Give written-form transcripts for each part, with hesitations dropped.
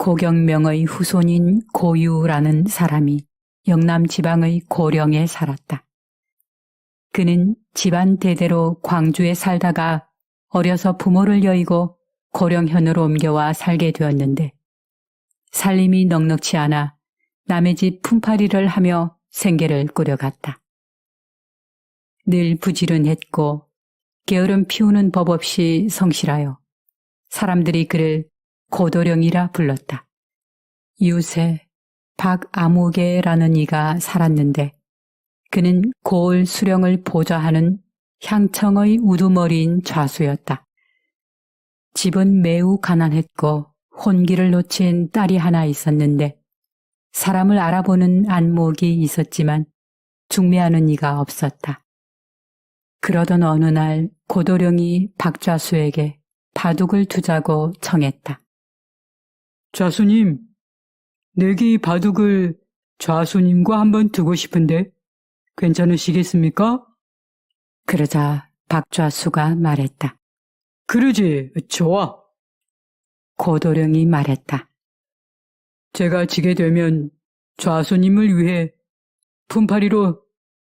고경명의 후손인 고유라는 사람이 영남 지방의 고령에 살았다. 그는 집안 대대로 광주에 살다가 어려서 부모를 여의고 고령현으로 옮겨와 살게 되었는데 살림이 넉넉치 않아 남의 집 품팔이를 하며 생계를 꾸려갔다. 늘 부지런했고 게으름 피우는 법 없이 성실하여 사람들이 그를 고도령이라 불렀다. 이웃에 박아무개라는 이가 살았는데 그는 고을 수령을 보좌하는 향청의 우두머리인 좌수였다. 집은 매우 가난했고 혼기를 놓친 딸이 하나 있었는데 사람을 알아보는 안목이 있었지만 중매하는 이가 없었다. 그러던 어느 날 고도령이 박좌수에게 바둑을 두자고 청했다. 좌수님, 내기 바둑을 좌수님과 한번 두고 싶은데 괜찮으시겠습니까? 그러자 박좌수가 말했다. 그러지, 좋아. 고도령이 말했다. 제가 지게 되면 좌수님을 위해 품팔이로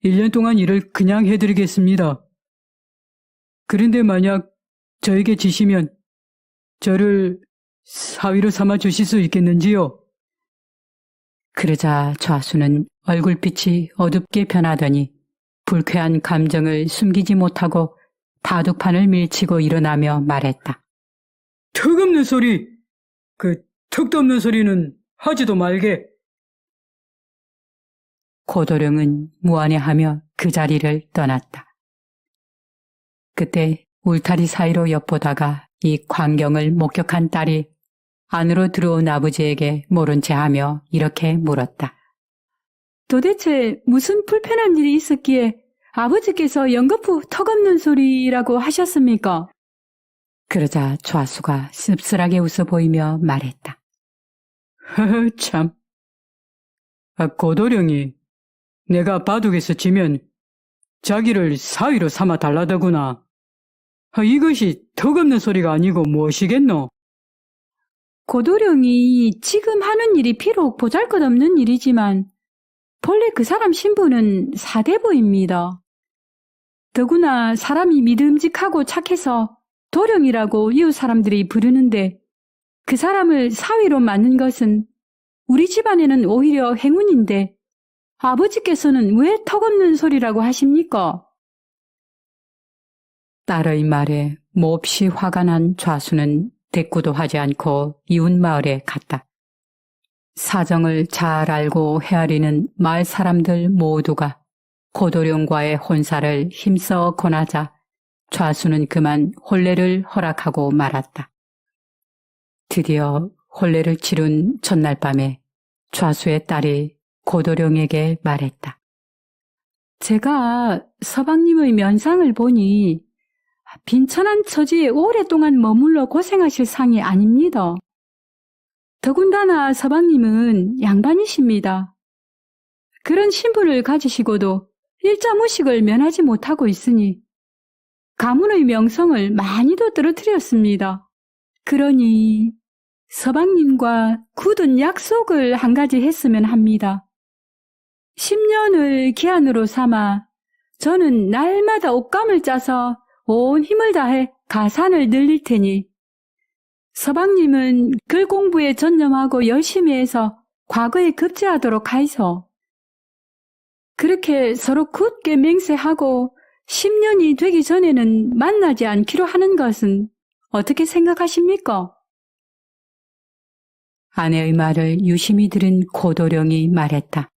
1년 동안 일을 그냥 해드리겠습니다. 그런데 만약 저에게 지시면 저를 사위로 삼아 주실 수 있겠는지요? 그러자 좌수는 얼굴빛이 어둡게 변하더니 불쾌한 감정을 숨기지 못하고 바둑판을 밀치고 일어나며 말했다. 턱없는 소리! 그 턱도 없는 소리는 하지도 말게. 고도령은 무안해하며 그 자리를 떠났다. 그때 울타리 사이로 엿보다가 이 광경을 목격한 딸이 안으로 들어온 아버지에게 모른 채 하며 이렇게 물었다. 도대체 무슨 불편한 일이 있었기에 아버지께서 연거푸 턱없는 소리라고 하셨습니까? 그러자 좌수가 씁쓸하게 웃어 보이며 말했다. 허허 참. 고도령이 내가 바둑에서 지면 자기를 사위로 삼아 달라더구나. 이것이 턱없는 소리가 아니고 무엇이겠노? 고도령이 지금 하는 일이 비록 보잘것없는 일이지만 본래 그 사람 신분은 사대부입니다. 더구나 사람이 믿음직하고 착해서 도령이라고 이웃 사람들이 부르는데 그 사람을 사위로 맡는 것은 우리 집안에는 오히려 행운인데 아버지께서는 왜 턱없는 소리라고 하십니까? 딸의 말에 몹시 화가 난 좌수는 대꾸도 하지 않고 이웃 마을에 갔다. 사정을 잘 알고 헤아리는 마을 사람들 모두가 고도령과의 혼사를 힘써 권하자 좌수는 그만 혼례를 허락하고 말았다. 드디어 혼례를 치룬 전날 밤에 좌수의 딸이 고도령에게 말했다. 제가 서방님의 면상을 보니 빈천한 처지에 오랫동안 머물러 고생하실 상이 아닙니다. 더군다나 서방님은 양반이십니다. 그런 신분을 가지시고도 일자무식을 면하지 못하고 있으니 가문의 명성을 많이도 떨어뜨렸습니다. 그러니 서방님과 굳은 약속을 한 가지 했으면 합니다. 10년을 기한으로 삼아 저는 날마다 옷감을 짜서 온 힘을 다해 가산을 늘릴 테니 서방님은 글 공부에 전념하고 열심히 해서 과거에 급제하도록 하이소. 그렇게 서로 굳게 맹세하고 10년이 되기 전에는 만나지 않기로 하는 것은 어떻게 생각하십니까? 아내의 말을 유심히 들은 고도령이 말했다.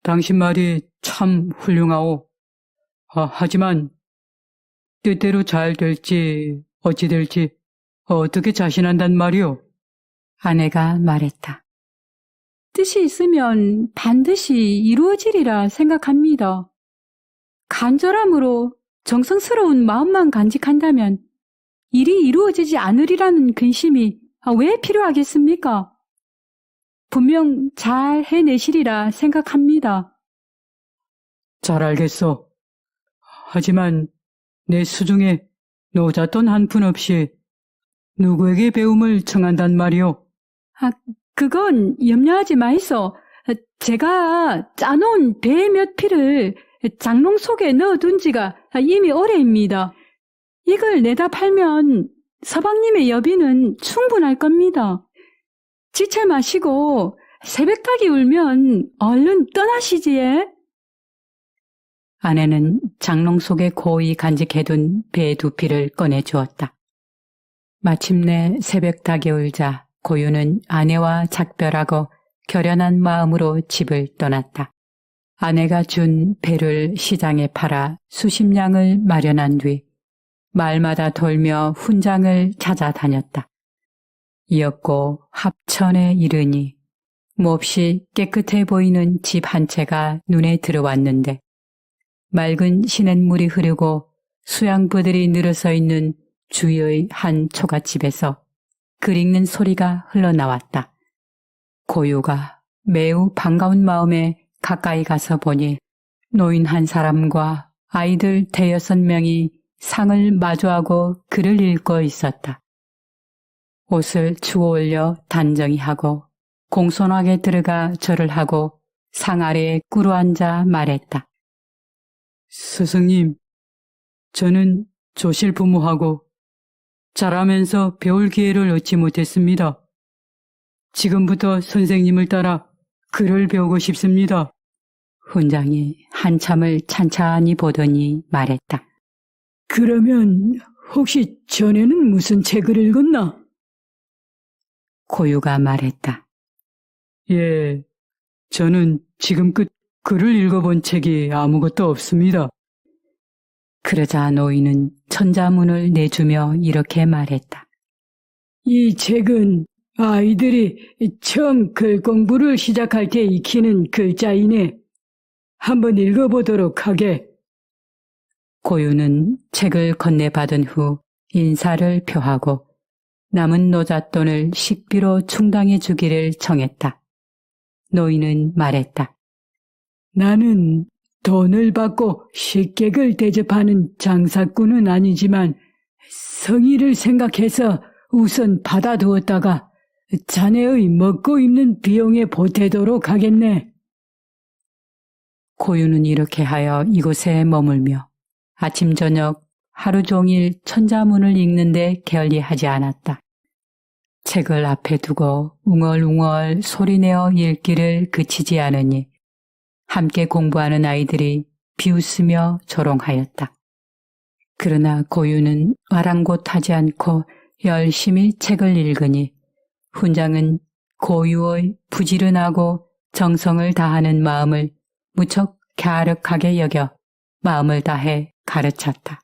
당신 말이 참 훌륭하오. 하지만 뜻대로 잘 될지 어찌 될지 어떻게 자신한단 말이오? 아내가 말했다. 뜻이 있으면 반드시 이루어지리라 생각합니다. 간절함으로 정성스러운 마음만 간직한다면 일이 이루어지지 않으리라는 근심이 왜 필요하겠습니까? 분명 잘 해내시리라 생각합니다. 잘 알겠소. 하지만 내 수중에 노잣돈 한 푼 없이 누구에게 배움을 청한단 말이오? 아, 그건 염려하지 마이소. 제가 짜놓은 배 몇 피를 장롱 속에 넣어둔 지가 이미 오래입니다. 이걸 내다 팔면 서방님의 여비는 충분할 겁니다. 지체 마시고 새벽닭이 울면 얼른 떠나시지에. 아내는 장롱 속에 고이 간직해둔 배 2피를 꺼내주었다. 마침내 새벽닭이 울자 고유는 아내와 작별하고 결연한 마음으로 집을 떠났다. 아내가 준 배를 시장에 팔아 수십 냥을 마련한 뒤 마을마다 돌며 훈장을 찾아다녔다. 이었고 합천에 이르니 몹시 깨끗해 보이는 집 한 채가 눈에 들어왔는데 맑은 시냇물이 흐르고 수양부들이 늘어서 있는 주위의 한 초가집에서 글 읽는 소리가 흘러나왔다. 고유가 매우 반가운 마음에 가까이 가서 보니 노인 한 사람과 아이들 5-6명이 상을 마주하고 글을 읽고 있었다. 옷을 주워 올려 단정히 하고 공손하게 들어가 절을 하고 상 아래에 꿇어앉아 말했다. 스승님, 저는 조실 부모하고 자라면서 배울 기회를 얻지 못했습니다. 지금부터 선생님을 따라 글을 배우고 싶습니다. 훈장이 한참을 찬찬히 보더니 말했다. 그러면 혹시 전에는 무슨 책을 읽었나? 고유가 말했다. 예, 저는 지금껏 글을 읽어본 책이 아무것도 없습니다. 그러자 노인은 천자문을 내주며 이렇게 말했다. 이 책은 아이들이 처음 글 공부를 시작할 때 익히는 글자이네. 한번 읽어보도록 하게. 고유는 책을 건네받은 후 인사를 표하고 남은 노잣돈을 식비로 충당해 주기를 정했다. 노인은 말했다. 나는 돈을 받고 식객을 대접하는 장사꾼은 아니지만 성의를 생각해서 우선 받아두었다가 자네의 먹고 입는 비용에 보태도록 하겠네. 고유는 이렇게 하여 이곳에 머물며 아침 저녁 하루 종일 천자문을 읽는데 게을리하지 않았다. 책을 앞에 두고 웅얼웅얼 소리내어 읽기를 그치지 않으니 함께 공부하는 아이들이 비웃으며 조롱하였다. 그러나 고유는 아랑곳하지 않고 열심히 책을 읽으니 훈장은 고유의 부지런하고 정성을 다하는 마음을 무척 갸륵하게 여겨 마음을 다해 가르쳤다.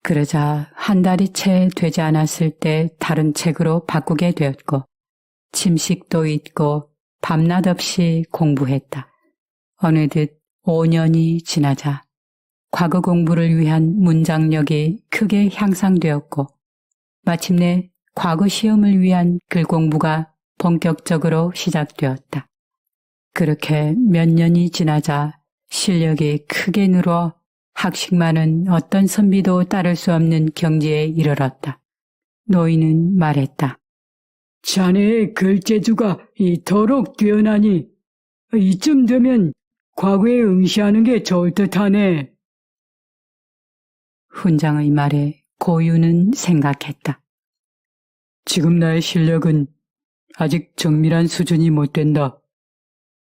그러자 한 달이 채 되지 않았을 때 다른 책으로 바꾸게 되었고 침식도 잊고 밤낮 없이 공부했다. 어느덧 5년이 지나자 과거 공부를 위한 문장력이 크게 향상되었고 마침내 과거 시험을 위한 글 공부가 본격적으로 시작되었다. 그렇게 몇 년이 지나자 실력이 크게 늘어 학식만은 어떤 선비도 따를 수 없는 경지에 이르렀다. 노인은 말했다. 자네의 글재주가 이토록 뛰어나니 이쯤 되면 과거에 응시하는 게 좋을 듯하네. 훈장의 말에 고유는 생각했다. 지금 나의 실력은 아직 정밀한 수준이 못 된다.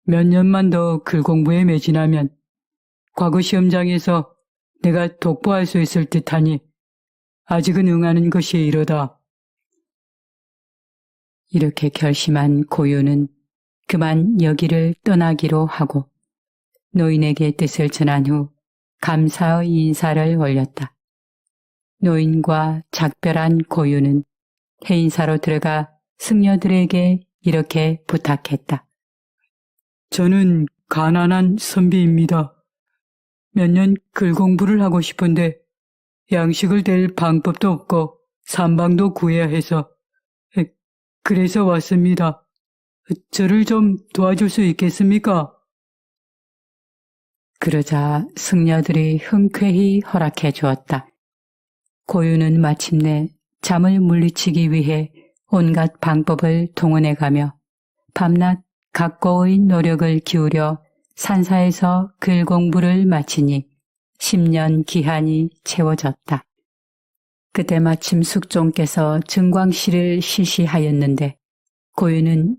몇 년만 더 글 공부에 매진하면 과거 시험장에서 내가 독보할 수 있을 듯하니 아직은 응하는 것이 이르다. 이렇게 결심한 고유는 그만 여기를 떠나기로 하고 노인에게 뜻을 전한 후 감사의 인사를 올렸다. 노인과 작별한 고유는 해인사로 들어가 승려들에게 이렇게 부탁했다. 저는 가난한 선비입니다. 몇 년 글 공부를 하고 싶은데 양식을 댈 방법도 없고 산방도 구해야 해서 그래서 왔습니다. 저를 좀 도와줄 수 있겠습니까? 그러자 승려들이 흔쾌히 허락해 주었다. 고유는 마침내 잠을 물리치기 위해 온갖 방법을 동원해가며 밤낮 각고의 노력을 기울여 산사에서 글 공부를 마치니 10년 기한이 채워졌다. 그때 마침 숙종께서 증광시를 실시하였는데 고유는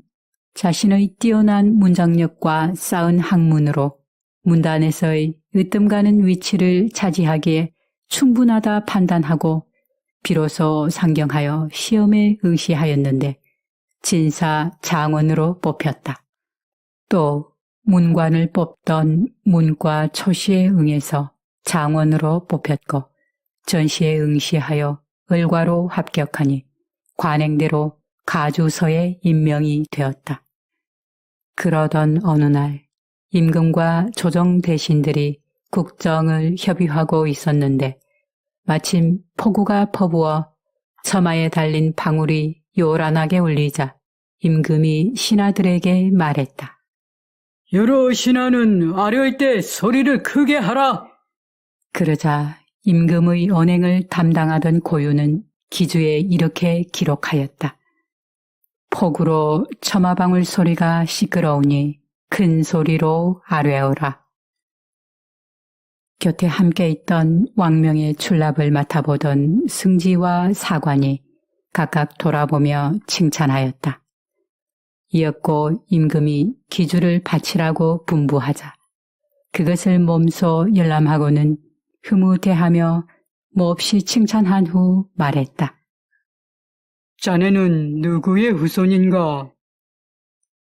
자신의 뛰어난 문장력과 쌓은 학문으로 문단에서의 으뜸가는 위치를 차지하기에 충분하다 판단하고 비로소 상경하여 시험에 응시하였는데 진사 장원으로 뽑혔다. 또 문관을 뽑던 문과 초시에 응해서 장원으로 뽑혔고 전시에 응시하여 을과로 합격하니 관행대로 가주서에 임명이 되었다. 그러던 어느 날 임금과 조정 대신들이 국정을 협의하고 있었는데 마침 폭우가 퍼부어 처마에 달린 방울이 요란하게 울리자 임금이 신하들에게 말했다. 여러 신하는 아뢰할 때 소리를 크게 하라. 그러자 임금의 언행을 담당하던 고유는 기주에 이렇게 기록하였다. 폭우로 처마방울 소리가 시끄러우니 큰 소리로 아뢰어라. 곁에 함께 있던 왕명의 출납을 맡아보던 승지와 사관이 각각 돌아보며 칭찬하였다. 이었고 임금이 기주를 바치라고 분부하자 그것을 몸소 열람하고는 흐뭇해하며 몹시 칭찬한 후 말했다. 자네는 누구의 후손인가?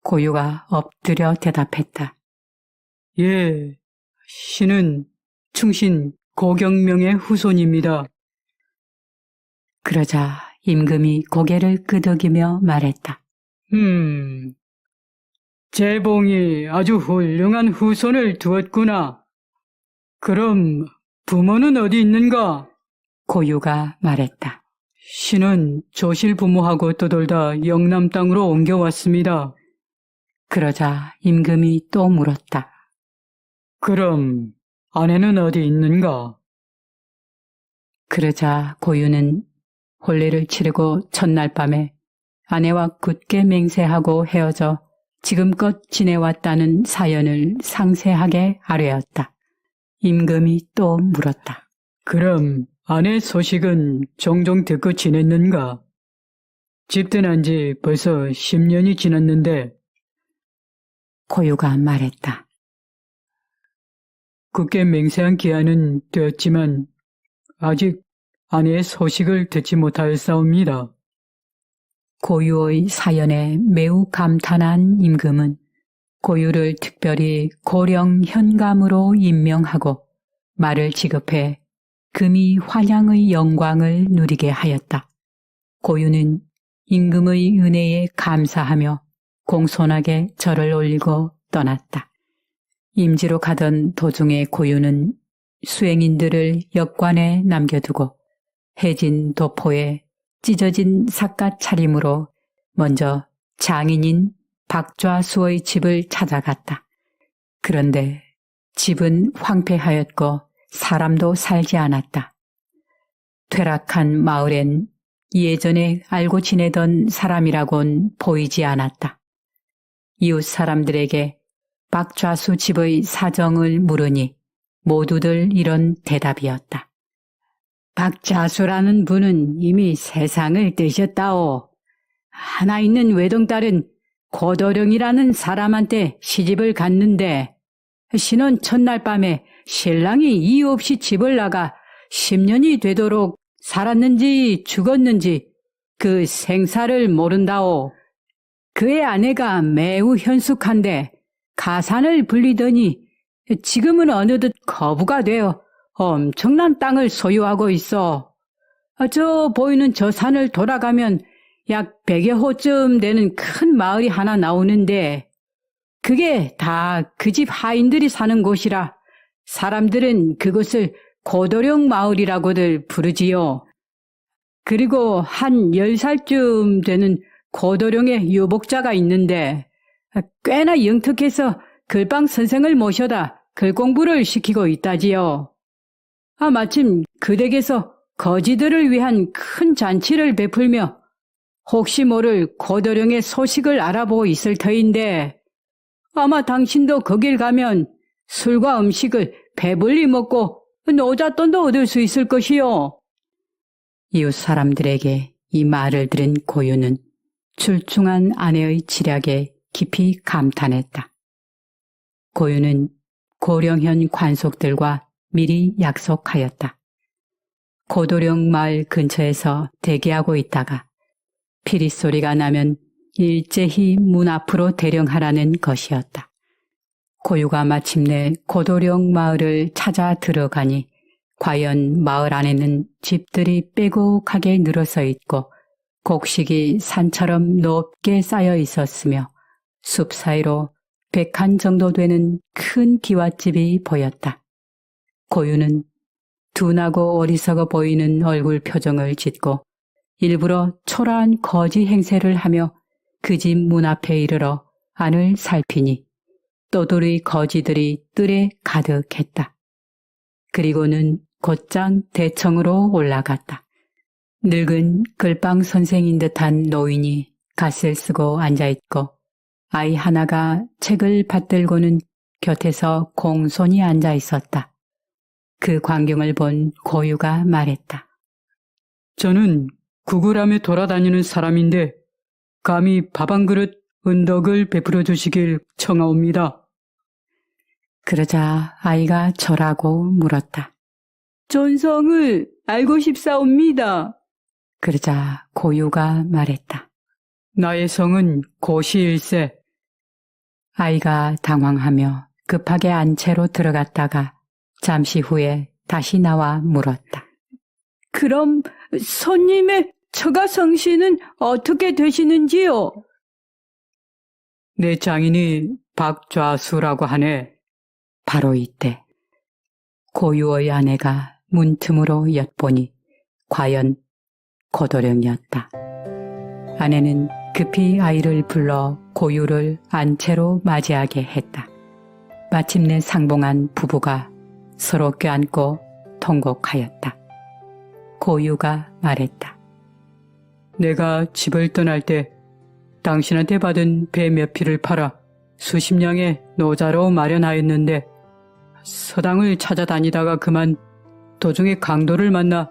고유가 엎드려 대답했다. 예, 신은 충신 고경명의 후손입니다. 그러자 임금이 고개를 끄덕이며 말했다. 재봉이 아주 훌륭한 후손을 두었구나. 그럼 부모는 어디 있는가? 고유가 말했다. 신은 조실 부모하고 떠돌다 영남 땅으로 옮겨왔습니다. 그러자 임금이 또 물었다. 그럼 아내는 어디 있는가? 그러자 고유는 혼례를 치르고 첫날 밤에 아내와 굳게 맹세하고 헤어져 지금껏 지내왔다는 사연을 상세하게 아뢰었다. 임금이 또 물었다. 그럼 아내 소식은 종종 듣고 지냈는가? 집 떠난 지 벌써 10년이 지났는데. 고유가 말했다. 굳게 맹세한 기한은 되었지만 아직 아내의 소식을 듣지 못하였사옵니다. 고유의 사연에 매우 감탄한 임금은 고유를 특별히 고령 현감으로 임명하고 말을 지급해 금이 환양의 영광을 누리게 하였다. 고유는 임금의 은혜에 감사하며 공손하게 절을 올리고 떠났다. 임지로 가던 도중에 고유는 수행인들을 역관에 남겨두고 해진 도포에 찢어진 삿갓 차림으로 먼저 장인인 박좌수의 집을 찾아갔다. 그런데 집은 황폐하였고 사람도 살지 않았다. 퇴락한 마을엔 예전에 알고 지내던 사람이라곤 보이지 않았다. 이웃 사람들에게 박좌수 집의 사정을 물으니 모두들 이런 대답이었다. 박좌수라는 분은 이미 세상을 뜨셨다오. 하나 있는 외동딸은 고도령이라는 사람한테 시집을 갔는데 신혼 첫날 밤에 신랑이 이유 없이 집을 나가 10년이 되도록 살았는지 죽었는지 그 생사를 모른다오. 그의 아내가 매우 현숙한데 가산을 불리더니 지금은 어느덧 거부가 되어 엄청난 땅을 소유하고 있어. 저 보이는 저 산을 돌아가면 약 100여 호쯤 되는 큰 마을이 하나 나오는데 그게 다 그 집 하인들이 사는 곳이라 사람들은 그곳을 고도령 마을이라고들 부르지요. 그리고 한 10살쯤 되는 고도령의 유복자가 있는데 꽤나 영특해서 글방 선생을 모셔다 글 공부를 시키고 있다지요. 마침 그 댁에서 거지들을 위한 큰 잔치를 베풀며 혹시 모를 고도령의 소식을 알아보고 있을 터인데 아마 당신도 거길 가면 술과 음식을 배불리 먹고 노잣돈도 얻을 수 있을 것이요. 이웃 사람들에게 이 말을 들은 고유는 출중한 아내의 지략에 깊이 감탄했다. 고유는 고령현 관속들과 미리 약속하였다. 고도령 마을 근처에서 대기하고 있다가 피리 소리가 나면 일제히 문 앞으로 대령하라는 것이었다. 고유가 마침내 고도령 마을을 찾아 들어가니 과연 마을 안에는 집들이 빼곡하게 늘어서 있고 곡식이 산처럼 높게 쌓여 있었으며 숲 사이로 100칸 정도 되는 큰 기와집이 보였다. 고유는 둔하고 어리석어 보이는 얼굴 표정을 짓고 일부러 초라한 거지 행세를 하며 그 집 문 앞에 이르러 안을 살피니 떠돌이 거지들이 뜰에 가득했다. 그리고는 곧장 대청으로 올라갔다. 늙은 글방 선생인 듯한 노인이 갓을 쓰고 앉아있고 아이 하나가 책을 받들고는 곁에서 공손히 앉아있었다. 그 광경을 본 고유가 말했다. 저는 구글함에 돌아다니는 사람인데 감히 밥 한 그릇 은덕을 베풀어 주시길 청하옵니다. 그러자 아이가 절하고 물었다. 존성을 알고 싶사옵니다. 그러자 고유가 말했다. 나의 성은 고시일세. 아이가 당황하며 급하게 안채로 들어갔다가 잠시 후에 다시 나와 물었다. 그럼 손님의 처가 성씨는 어떻게 되시는지요? 내 장인이 박좌수라고 하네. 바로 이때 고유의 아내가 문틈으로 엿보니 과연 고도령이었다. 아내는 급히 아이를 불러 고유를 안채로 맞이하게 했다. 마침내 상봉한 부부가 서로 껴안고 통곡하였다. 고유가 말했다. 내가 집을 떠날 때 당신한테 받은 배 몇 피를 팔아 수십 냥의 노자로 마련하였는데 서당을 찾아다니다가 그만 도중에 강도를 만나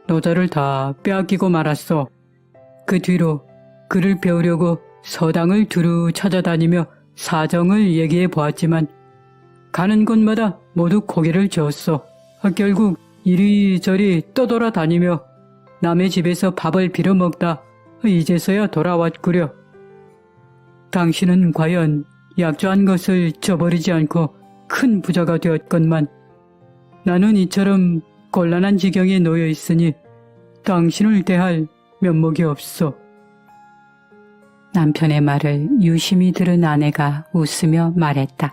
노자를 다 빼앗기고 말았어. 그 뒤로 그를 배우려고 서당을 두루 찾아다니며 사정을 얘기해 보았지만 가는 곳마다 모두 고개를 저었어. 결국 이리저리 떠돌아다니며 남의 집에서 밥을 빌어먹다 이제서야 돌아왔구려. 당신은 과연 약조한 것을 저버리지 않고 큰 부자가 되었건만 나는 이처럼 곤란한 지경에 놓여 있으니 당신을 대할 면목이 없어. 남편의 말을 유심히 들은 아내가 웃으며 말했다.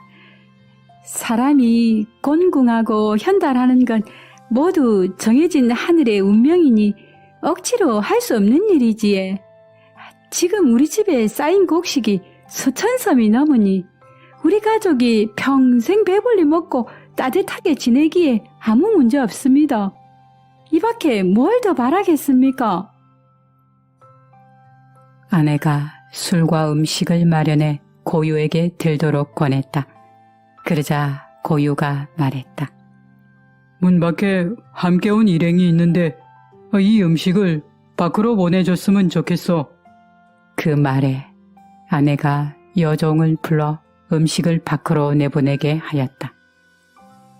사람이 곤궁하고 현달하는 건 모두 정해진 하늘의 운명이니 억지로 할 수 없는 일이지에. 지금 우리 집에 쌓인 곡식이 수천 섬이 넘으니 우리 가족이 평생 배불리 먹고 따뜻하게 지내기에 아무 문제 없습니다. 이 밖에 뭘 더 바라겠습니까? 아내가 술과 음식을 마련해 고유에게 들도록 권했다. 그러자 고유가 말했다. 문 밖에 함께 온 일행이 있는데 이 음식을 밖으로 보내줬으면 좋겠어. 그 말에 아내가 여종을 불러 음식을 밖으로 내보내게 하였다.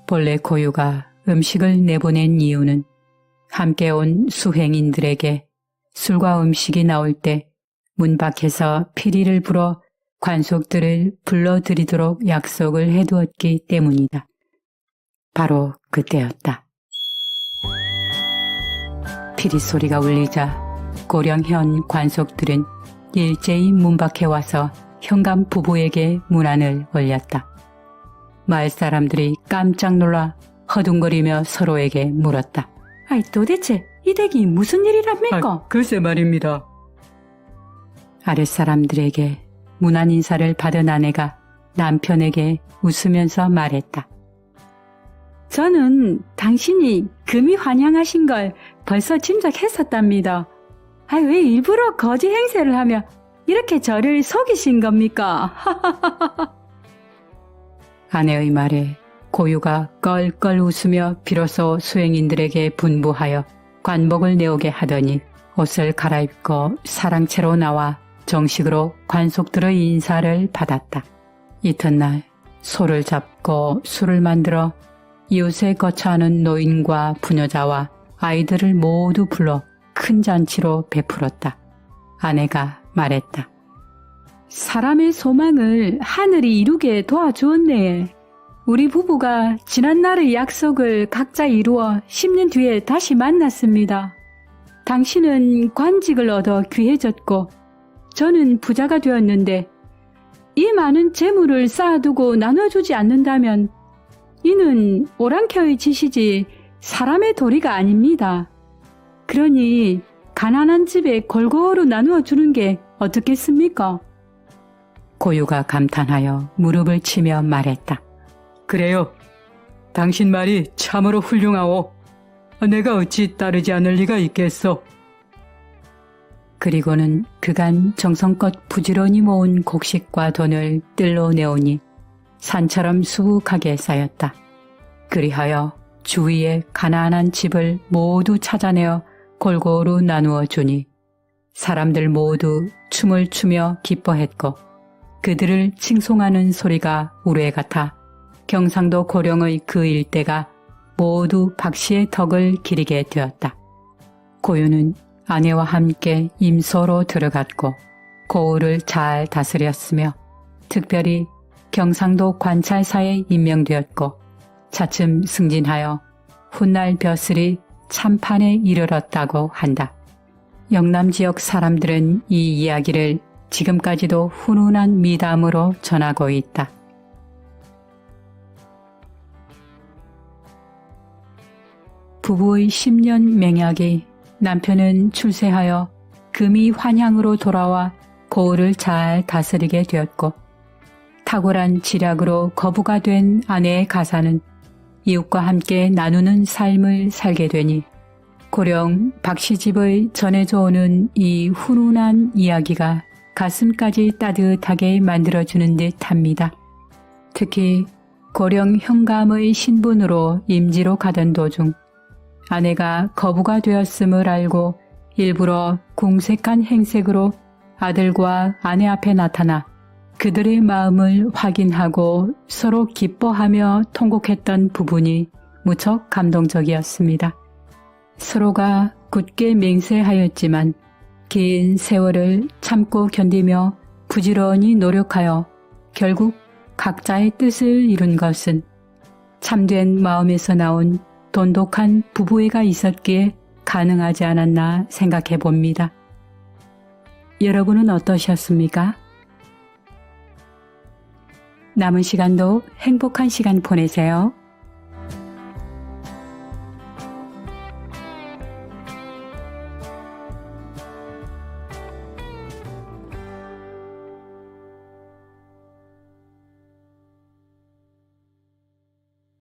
본래 고유가 음식을 내보낸 이유는 함께 온 수행인들에게 술과 음식이 나올 때 문 밖에서 피리를 불어 관속들을 불러들이도록 약속을 해두었기 때문이다. 바로 그때였다. 피리 소리가 울리자 고령현 관속들은 일제히 문 밖에 와서 현감 부부에게 문안을 올렸다. 마을 사람들이 깜짝 놀라 허둥거리며 서로에게 물었다. 아이 도대체 이 댁이 무슨 일이랍니까? 글쎄 말입니다. 아랫사람들에게 문안 인사를 받은 아내가 남편에게 웃으면서 말했다. 저는 당신이 금이 환영하신 걸 벌써 짐작했었답니다. 왜 일부러 거짓 행세를 하며 이렇게 저를 속이신 겁니까? 아내의 말에 고유가 껄껄 웃으며 비로소 수행인들에게 분부하여 관복을 내오게 하더니 옷을 갈아입고 사랑채로 나와 정식으로 관속들의 인사를 받았다. 이튿날 소를 잡고 술을 만들어 이웃에 거처하는 노인과 부녀자와 아이들을 모두 불러 큰 잔치로 베풀었다. 아내가 말했다. 사람의 소망을 하늘이 이루게 도와주었네. 우리 부부가 지난날의 약속을 각자 이루어 10년 뒤에 다시 만났습니다. 당신은 관직을 얻어 귀해졌고 저는 부자가 되었는데 이 많은 재물을 쌓아두고 나눠주지 않는다면 이는 오랑캐의 짓이지 사람의 도리가 아닙니다. 그러니 가난한 집에 골고루 나누어 주는 게 어떻겠습니까? 고유가 감탄하여 무릎을 치며 말했다. 그래요. 당신 말이 참으로 훌륭하오. 내가 어찌 따르지 않을 리가 있겠소. 그리고는 그간 정성껏 부지런히 모은 곡식과 돈을 뜰로 내오니 산처럼 수북하게 쌓였다. 그리하여 주위의 가난한 집을 모두 찾아내어 골고루 나누어 주니 사람들 모두 춤을 추며 기뻐했고 그들을 칭송하는 소리가 우레 같아 경상도 고령의 그 일대가 모두 박씨의 덕을 기리게 되었다. 고유는 아내와 함께 임소로 들어갔고 고을을 잘 다스렸으며 특별히 경상도 관찰사에 임명되었고 차츰 승진하여 훗날 벼슬이 참판에 이르렀다고 한다. 영남 지역 사람들은 이 이야기를 지금까지도 훈훈한 미담으로 전하고 있다. 부부의 10년 맹약이 남편은 출세하여 금이 환향으로 돌아와 고을을 잘 다스리게 되었고 탁월한 지략으로 거부가 된 아내의 가사는 이웃과 함께 나누는 삶을 살게 되니 고령 박씨 집의 전해져 오는 이 훈훈한 이야기가 가슴까지 따뜻하게 만들어주는 듯합니다. 특히 고령 현감의 신분으로 임지로 가던 도중 아내가 거부가 되었음을 알고 일부러 궁색한 행색으로 아들과 아내 앞에 나타나 그들의 마음을 확인하고 서로 기뻐하며 통곡했던 부분이 무척 감동적이었습니다. 서로가 굳게 맹세하였지만 긴 세월을 참고 견디며 부지런히 노력하여 결국 각자의 뜻을 이룬 것은 참된 마음에서 나온 돈독한 부부애가 있었기에 가능하지 않았나 생각해 봅니다. 여러분은 어떠셨습니까? 남은 시간도 행복한 시간 보내세요.